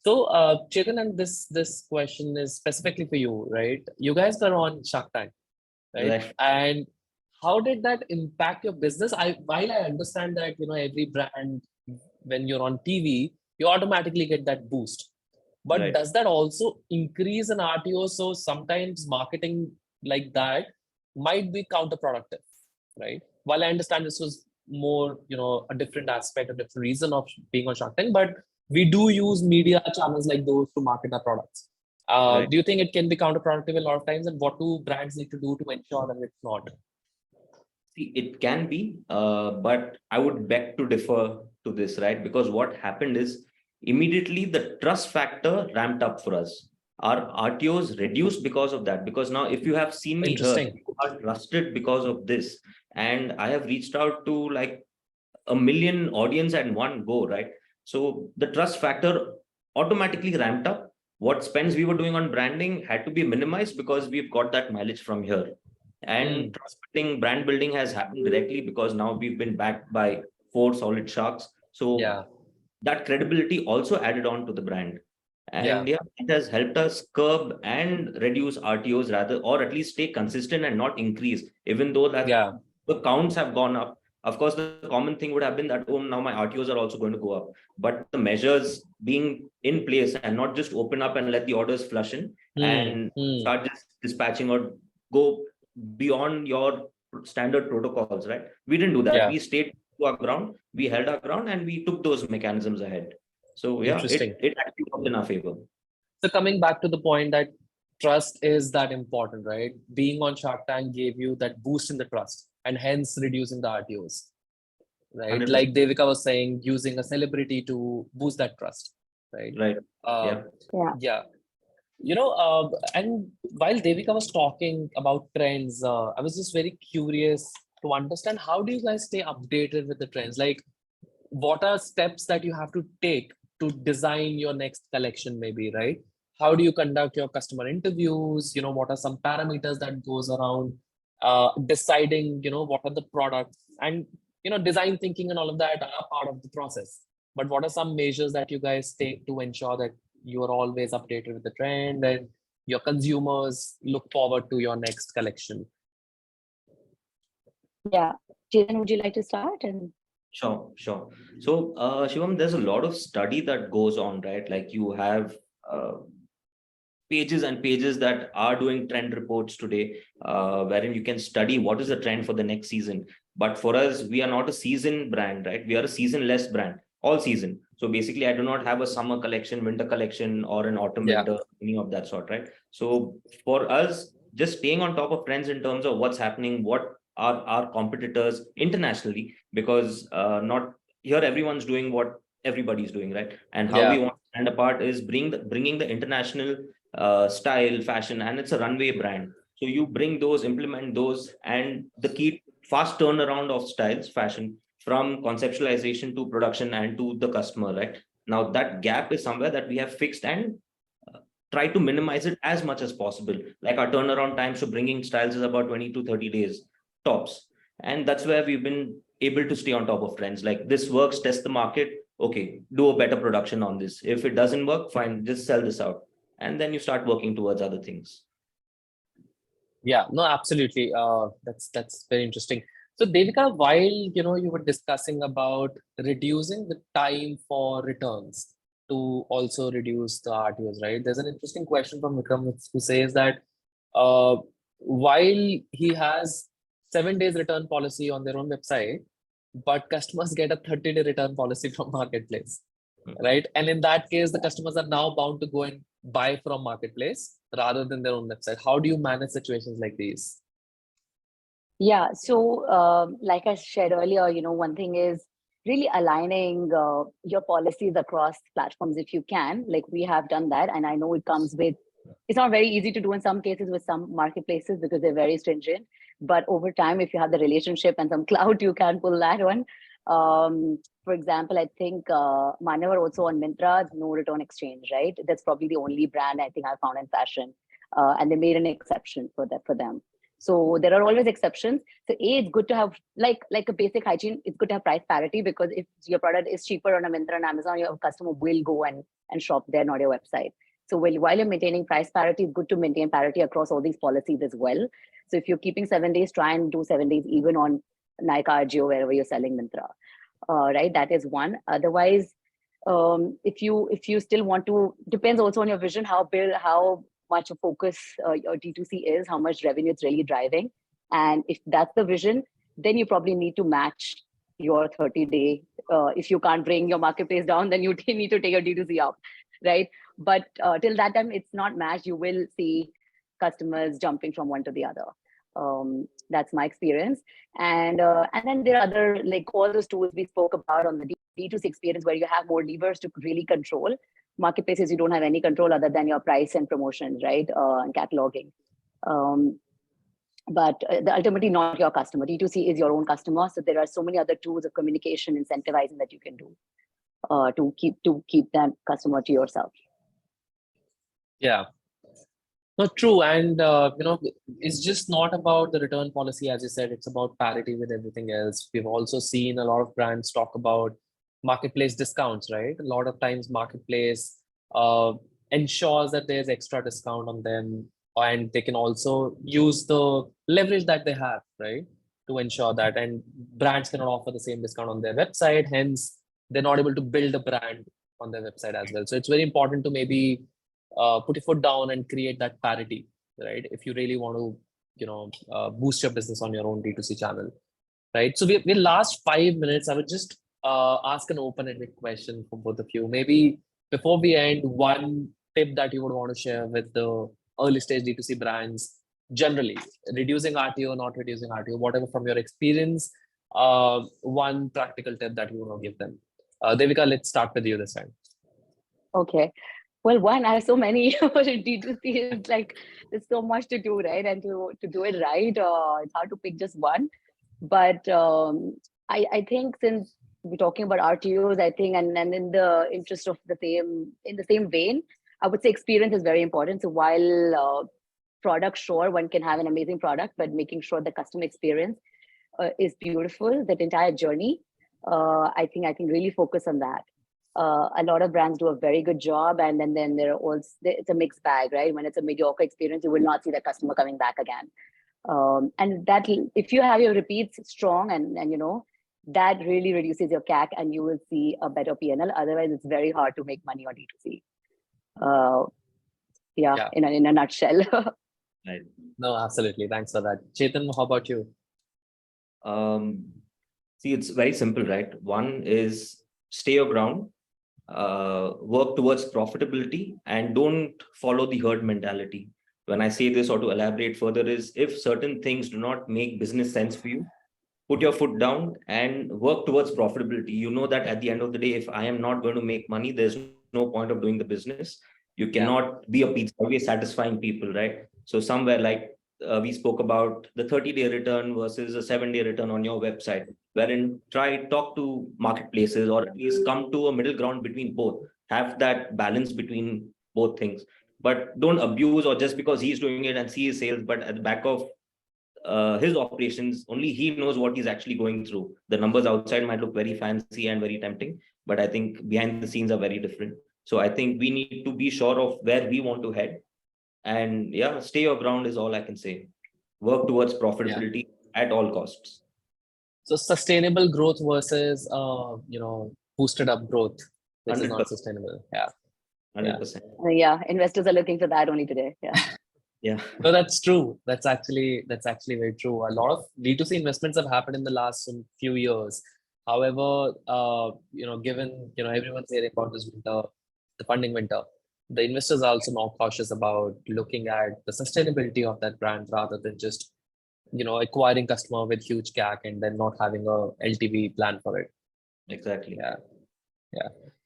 So Chetan, and this question is specifically for you, right? You guys are on Shark Tank, right? And how did that impact your business? While I understand that every brand, when you're on TV, you automatically get that boost. But does that also increase an RTO? So sometimes marketing like that might be counterproductive, right? While I understand this was more, a different aspect, a different reason of being on Shark Tank, but we do use media channels like those to market our products. Do you think it can be counterproductive a lot of times, and what do brands need to do to ensure that it's not? See, it can be, but I would beg to differ to this, right? Because what happened is immediately the trust factor ramped up for us. Our RTOs reduced because of that. Because now, if you have seen me here, you are trusted because of this. And I have reached out to like 1 million audience at one go, right? So the trust factor automatically ramped up. What spends we were doing on branding had to be minimized because we've got that mileage from here. And trust building, brand building has happened directly because now we've been backed by 4 solid sharks. So that credibility also added on to the brand. And it has helped us curb and reduce RTOs rather, or at least stay consistent and not increase, even though that the counts have gone up. Of course, the common thing would have been that, oh, now my RTOs are also going to go up. But the measures being in place and not just open up and let the orders flush in and start just dispatching or go beyond your standard protocols, right? We didn't do that. We stayed to our ground, we held our ground, and we took those mechanisms ahead. So it actually worked in our favor. So coming back to the point that trust is that important, right? Being on Shark Tank gave you that boost in the trust and hence reducing the RTOs, right? 100%. Like Devika was saying, using a celebrity to boost that trust, right? Right. Uh, Yeah. yeah. And while Devika was talking about trends, I was just very curious to understand, how do you guys stay updated with the trends? Like, what are steps that you have to take to design your next collection, maybe, right? How do you conduct your customer interviews? What are some parameters that goes around deciding, what are the products, and, design thinking and all of that are part of the process. But what are some measures that you guys take to ensure that you are always updated with the trend and your consumers look forward to your next collection? Yeah. Chetan, would you like to start? And Sure. So, Shivam, there's a lot of study that goes on, right? Like you have pages and pages that are doing trend reports today, wherein you can study what is the trend for the next season. But for us, we are not a season brand, right? We are a seasonless brand, all season. So basically, I do not have a summer collection, winter collection, or an autumn winter, any of that sort, right? So for us, just staying on top of trends in terms of what's happening, what are our competitors internationally, because not here everyone's doing what everybody's doing, right? And how we want to stand apart is bringing the international style, fashion, and it's a runway brand. So you bring those, implement those, and the key fast turnaround of styles, fashion, from conceptualization to production and to the customer, right? Now that gap is somewhere that we have fixed and try to minimize it as much as possible. Like our turnaround times to bringing styles is about 20 to 30 days tops. And that's where we've been able to stay on top of trends. Like this works, test the market. Okay, do a better production on this. If it doesn't work, fine, just sell this out. And then you start working towards other things. Yeah, no, absolutely. That's very interesting. So Devika, while you were discussing about reducing the time for returns to also reduce the RTOs, right? There's an interesting question from Vikram who says that while he has 7 days return policy on their own website, but customers get a 30-day return policy from marketplace, right? And in that case, the customers are now bound to go and buy from marketplace rather than their own website. How do you manage situations like these? yeah, so like I shared earlier, one thing is really aligning your policies across platforms if you can. Like we have done that, and I know it comes with, it's not very easy to do in some cases with some marketplaces because they're very stringent. But over time, if you have the relationship and some clout, you can pull that one. For example, I think Manavar also on Myntra, no return exchange, right? That's probably the only brand I think I found in fashion, and they made an exception for that for them. So there are always exceptions. So it's good to have like a basic hygiene. It's good to have price parity, because if your product is cheaper on a Myntra and Amazon, your customer will go and shop there, not your website. So while you're maintaining price parity, it's good to maintain parity across all these policies as well. So if you're keeping 7 days, try and do 7 days even on Nykaa, Ajio, wherever you're selling Myntra. Right, that is one. Otherwise, if you still want to, depends also on your vision, how much a focus your D2C is, how much revenue it's really driving. And if that's the vision, then you probably need to match your 30-day. If you can't bring your marketplace down, then you need to take your D2C up, right? But till that time, it's not matched. You will see customers jumping from one to the other. That's my experience. And then there are other, like all those tools we spoke about on the D2C experience, where you have more levers to really control. Marketplaces, you don't have any control other than your price and promotions, right? And cataloging. But ultimately not your customer. D2C is your own customer. So there are so many other tools of communication, incentivizing that you can do to keep that customer to yourself. Yeah. No, true. And, it's just not about the return policy, as you said, it's about parity with everything else. We've also seen a lot of brands talk about marketplace discounts, right? A lot of times marketplace ensures that there's extra discount on them, and they can also use the leverage that they have, right, to ensure that. And brands cannot offer the same discount on their website, hence they're not able to build a brand on their website as well. So it's very important to maybe put your foot down and create that parity, right? If you really want to, boost your business on your own D2C channel, right? So we last 5 minutes, I would just ask an open-ended question for both of you. Maybe before we end, one tip that you would want to share with the early stage D2C brands, generally, reducing RTO, not reducing RTO, whatever from your experience, one practical tip that you want to give them. Devika, let's start with you this time. Okay. Well, one, I have so many D2C. It's like there's so much to do, right? And to do it right, it's hard to pick just one. But I think since we're talking about RTOs, I think, and in the interest of in the same vein, I would say experience is very important. So while product, sure, one can have an amazing product, but making sure the customer experience is beautiful, that entire journey, I think really focus on that. A lot of brands do a very good job, and then there are also, it's a mixed bag, right? When it's a mediocre experience, you will not see the customer coming back again. And that, if you have your repeats strong and you know, that really reduces your CAC and you will see a better PNL. Otherwise, it's very hard to make money on D2C. Yeah. In a nutshell. Right. No, absolutely. Thanks for that. Chetan, how about you? See, it's very simple, right? One is stay your ground, work towards profitability, and don't follow the herd mentality. When I say this, or to elaborate further, is if certain things do not make business sense for you, put your foot down and work towards profitability. You know that at the end of the day, if I am not going to make money, there's no point of doing the business. You cannot be a pizza, always satisfying people, right? So somewhere like we spoke about the 30-day return versus a 7-day return on your website, wherein talk to marketplaces, or at least come to a middle ground between both, have that balance between both things. But don't abuse, or just because he's doing it and see his sales, but at the back of his operations, only he knows what he's actually going through. The numbers outside might look very fancy and very tempting, but I think behind the scenes are very different. So I think we need to be sure of where we want to head. And yeah, stay your ground is all I can say. Work towards profitability at all costs. So sustainable growth versus boosted up growth, which is not sustainable. 100%. Yeah, investors are looking for that only today. Yeah. No, that's true. That's actually very true. A lot of D2C investments have happened in the last few years. However, given everyone's hearing about this winter, the funding winter, the investors are also more cautious about looking at the sustainability of that brand rather than just acquiring customer with huge CAC and then not having a LTV plan for it. Exactly. Yeah.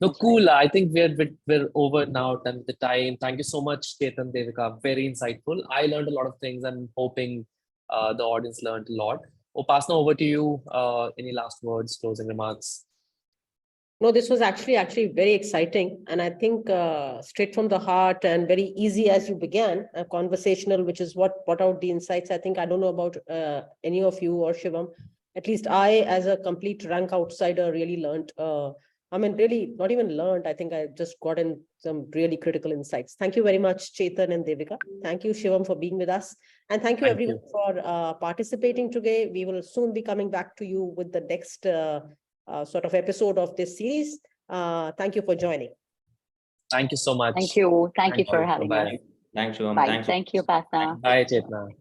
No, cool. I think we're over now done the time. Thank you so much, Chetan, Devika. Very insightful. I learned a lot of things. I'm hoping the audience learned a lot. Upasna, over to you. Any last words, closing remarks? No, this was actually very exciting. And I think straight from the heart and very easy as you began, conversational, which is what brought out the insights. I think I don't know about any of you or Shivam. At least I, as a complete rank outsider, really learned. Really not even learned. I think I just got in some really critical insights. Thank you very much, Chetan and Devika. Thank you, Shivam, for being with us. And thank you everyone for participating today. We will soon be coming back to you with the next sort of episode of this series. Thank you for joining. Thank you so much. Thank you. Thank you for having us. Thanks, Shivam. Bye. Thank you, Bapna. Bye, Chetna. Bye.